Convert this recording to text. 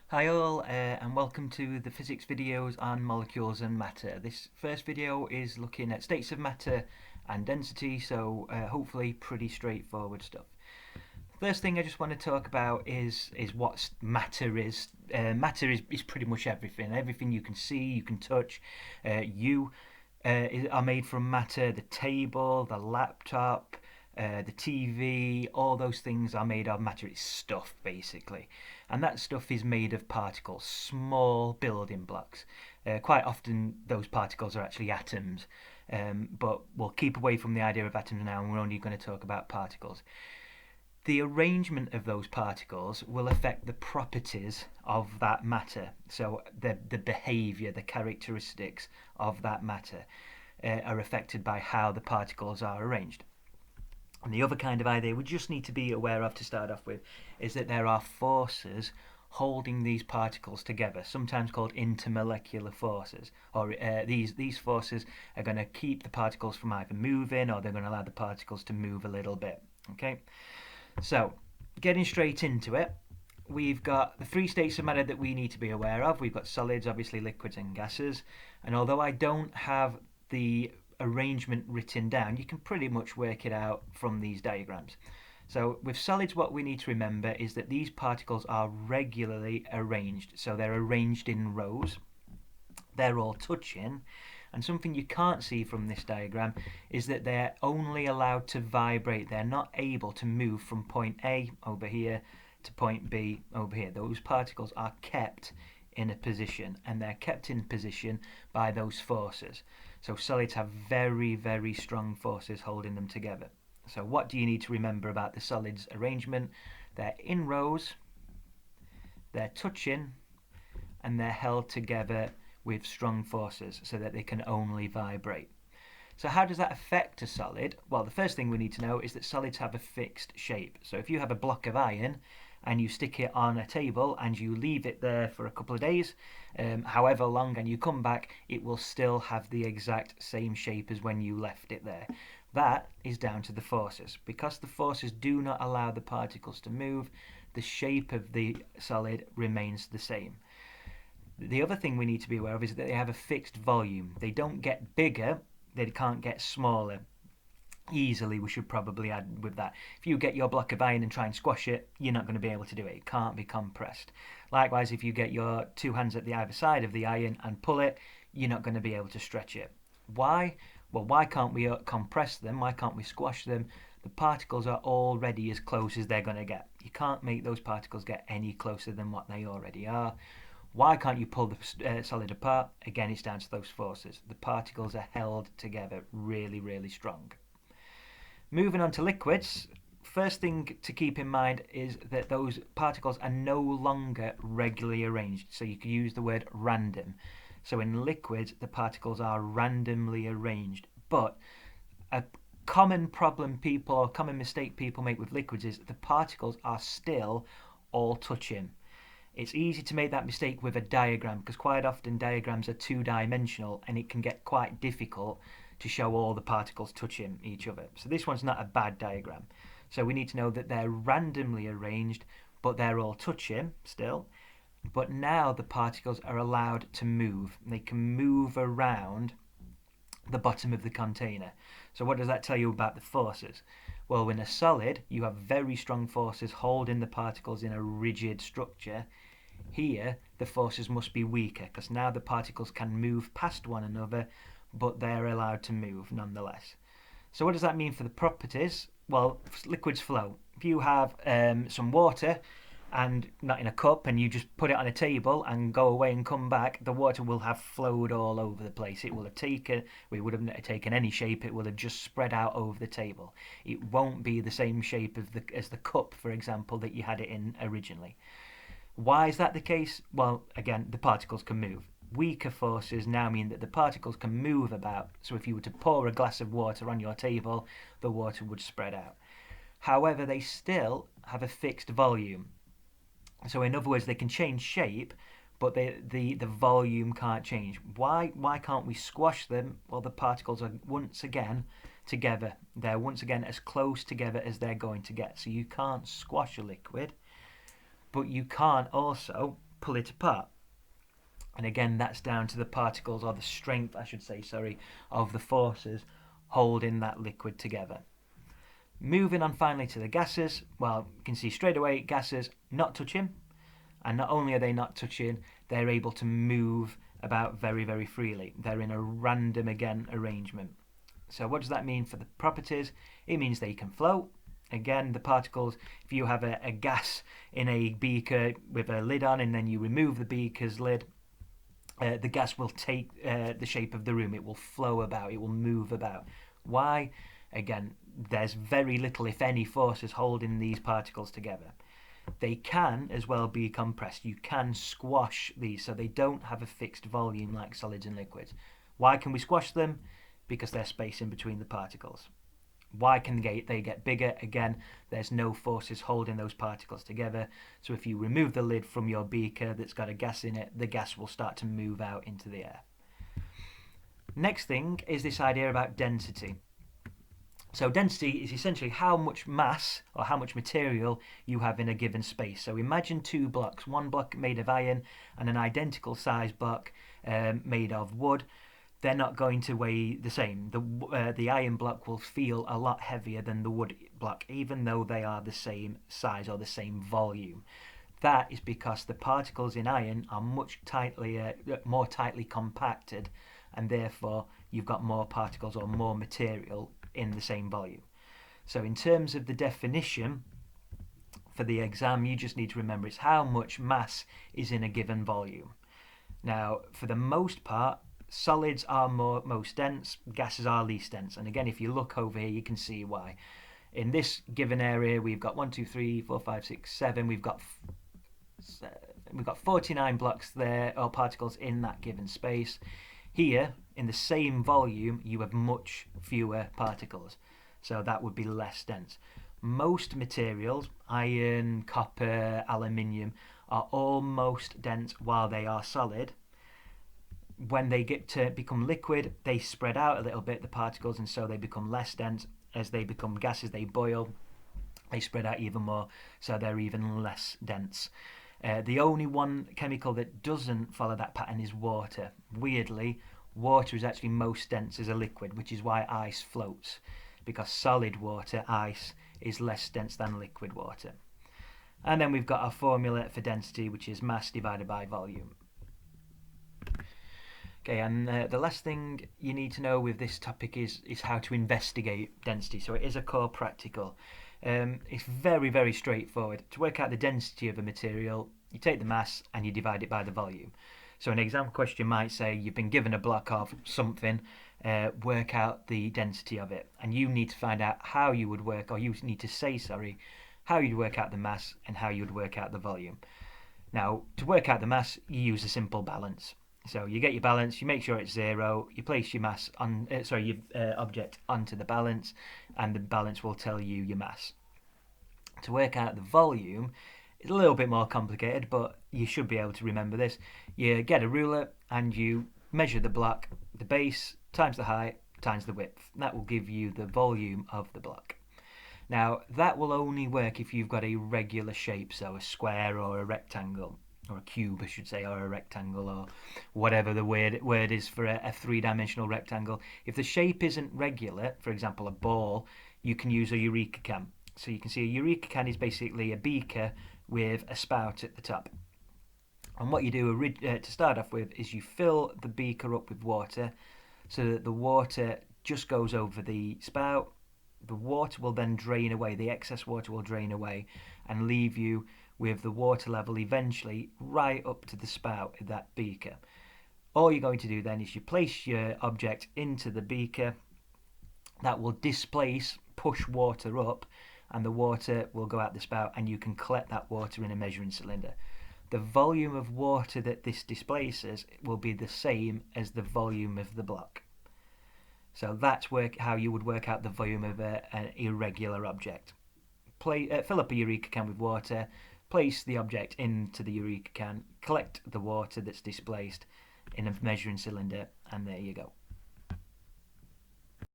Hi all, and welcome to the physics videos on molecules and matter. This first video is looking at states of matter and density, so hopefully pretty straightforward stuff. First thing I just want to talk about is what matter is. Matter is pretty much everything. Everything you can see, you can touch. You are made from matter. The table, the laptop, the TV, all those things are made of matter. It's stuff, basically. And that stuff is made of particles, small building blocks. Quite often, those particles are actually atoms, but we'll keep away from the idea of atoms now, and we're only going to talk about particles. The arrangement of those particles will affect the properties of that matter. So the behavior, the characteristics of that matter are affected by how the particles are arranged. And the other kind of idea we just need to be aware of to start off with is that there are forces holding these particles together, sometimes called intermolecular forces. Or these forces are going to keep the particles from either moving, or they're going to allow the particles to move a little bit. Okay, so getting straight into it, we've got the three states of matter that we need to be aware of. We've got solids, obviously liquids and gases. And although I don't have the arrangement written down, you can pretty much work it out from these diagrams. So with solids, what we need to remember is that these particles are regularly arranged. So they're arranged in rows. They're all touching. And something you can't see from this diagram is that they're only allowed to vibrate. They're not able to move from point A over here to point B over here. Those particles are kept in a position, and they're kept in position by those forces. So solids have very, very strong forces holding them together. So what do you need to remember about the solids arrangement? They're in rows, they're touching, and they're held together with strong forces so that they can only vibrate. So how does that affect a solid? Well, the first thing we need to know is that solids have a fixed shape. So if you have a block of iron and you stick it on a table and you leave it there for a couple of days, however long, and you come back, it will still have the exact same shape as when you left it there. That is down to the forces. Because the forces do not allow the particles to move, the shape of the solid remains the same. The other thing we need to be aware of is that they have a fixed volume. They don't get bigger, they can't get smaller easily. We should probably add with that. If you get your block of iron and try and squash it, you're not going to be able to do it. It can't be compressed. Likewise, if you get your two hands at the either side of the iron and pull it, you're not going to be able to stretch it. Why? Well, why can't we compress them? Why can't we squash them? The particles are already as close as they're going to get. You can't make those particles get any closer than what they already are. Why can't you pull the solid apart? Again, it's down to those forces. The particles are held together really, really strong. Moving on to liquids, first thing to keep in mind is that those particles are no longer regularly arranged. So you could use the word random. So in liquids, the particles are randomly arranged. But a common problem people, or common mistake people make with liquids is the particles are still all touching. It's easy to make that mistake with a diagram because quite often diagrams are two-dimensional and it can get quite difficult to show all the particles touching each other. So this one's not a bad diagram. So we need to know that they're randomly arranged, but they're all touching still. But now the particles are allowed to move. They can move around the bottom of the container. So what does that tell you about the forces? Well, in a solid, you have very strong forces holding the particles in a rigid structure. Here, the forces must be weaker because now the particles can move past one another, but they're allowed to move nonetheless. So what does that mean for the properties? Well, liquids flow. If you have some water and not in a cup and you just put it on a table and go away and come back, the water will have flowed all over the place. It will have taken, we would have taken any shape, it will have just spread out over the table. It won't be the same shape as the cup, for example, that you had it in originally. Why is that the case? Well, again, the particles can move. Weaker forces now mean that the particles can move about. So if you were to pour a glass of water on your table, the water would spread out. However, they still have a fixed volume. So in other words, they can change shape, but the volume can't change. Why can't we squash them? Well, the particles are once again together. They're once again as close together as they're going to get. So you can't squash a liquid, but you can't also pull it apart. And again, that's down to the particles, or the strength, I should say, sorry, of the forces holding that liquid together. Moving on finally to the gases, well, you can see straight away gases not touching, and not only are they not touching, they're able to move about very, very freely. They're in a random, again, arrangement. So what does that mean for the properties? It means they can float. Again, the particles, if you have a gas in a beaker with a lid on and then you remove the beaker's lid, the gas will take the shape of the room. It will flow about, it will move about. Why? Again, there's very little, if any, forces holding these particles together. They can as well be compressed. You can squash these so they don't have a fixed volume like solids and liquids. Why can we squash them? Because there's space in between the particles. Why can they get bigger? Again, there's no forces holding those particles together. So if you remove the lid from your beaker that's got a gas in it, the gas will start to move out into the air. Next thing is this idea about density. So density is essentially how much mass or how much material you have in a given space. So imagine two blocks, one block made of iron and an identical size block made of wood. They're not going to weigh the same. The iron block will feel a lot heavier than the wood block, even though they are the same size or the same volume. That is because the particles in iron are much more tightly compacted, and therefore you've got more particles or more material in the same volume. So in terms of the definition for the exam, you just need to remember it's how much mass is in a given volume. Now, for the most part, solids are most dense, gases are least dense. And again, if you look over here, you can see why. In this given area, we've got 1, 2, 3, 4, 5, 6, 7. We've got 49 blocks there, or particles in that given space. Here, in the same volume, you have much fewer particles. So that would be less dense. Most materials, iron, copper, aluminium, are almost dense while they are solid. When they get to become liquid, they spread out a little bit, the particles, and so they become less dense. As they become gases, they boil, they spread out even more, so they're even less dense. The only one chemical that doesn't follow that pattern is water. Weirdly, water is actually most dense as a liquid, which is why ice floats, because solid water, ice, is less dense than liquid water. And then we've got our formula for density, which is mass divided by volume. Okay, and the last thing you need to know with this topic is how to investigate density. So it is a core practical. It's very, very straightforward. To work out the density of a material, you take the mass and you divide it by the volume. So an exam question might say you've been given a block of something, work out the density of it. And you need to find out how you would work, or you need to say, sorry, how you'd work out the mass and how you'd work out the volume. Now, to work out the mass, you use a simple balance. So you get your balance, you make sure it's 0, you place your mass on, your object onto the balance, and the balance will tell you your mass. To work out the volume, it's a little bit more complicated, but you should be able to remember this. You get a ruler and you measure the block, the base times the height times the width. That will give you the volume of the block. Now, that will only work if you've got a regular shape, so a square or a rectangle. Or a cube, I should say, or a rectangle, or whatever the word is for a three-dimensional rectangle. If the shape isn't regular, for example, a ball, you can use a eureka can. So you can see a eureka can is basically a beaker with a spout at the top. And what you do to start off with is you fill the beaker up with water so that the water just goes over the spout. The water will then drain away, the excess water will drain away and leave you with the water level eventually right up to the spout of that beaker. All you're going to do then is you place your object into the beaker. That will push water up, and the water will go out the spout, and you can collect that water in a measuring cylinder. The volume of water that this displaces will be the same as the volume of the block. So that's how you would work out the volume of an irregular object. Fill up a eureka can with water, place the object into the eureka can, collect the water that's displaced in a measuring cylinder, and there you go.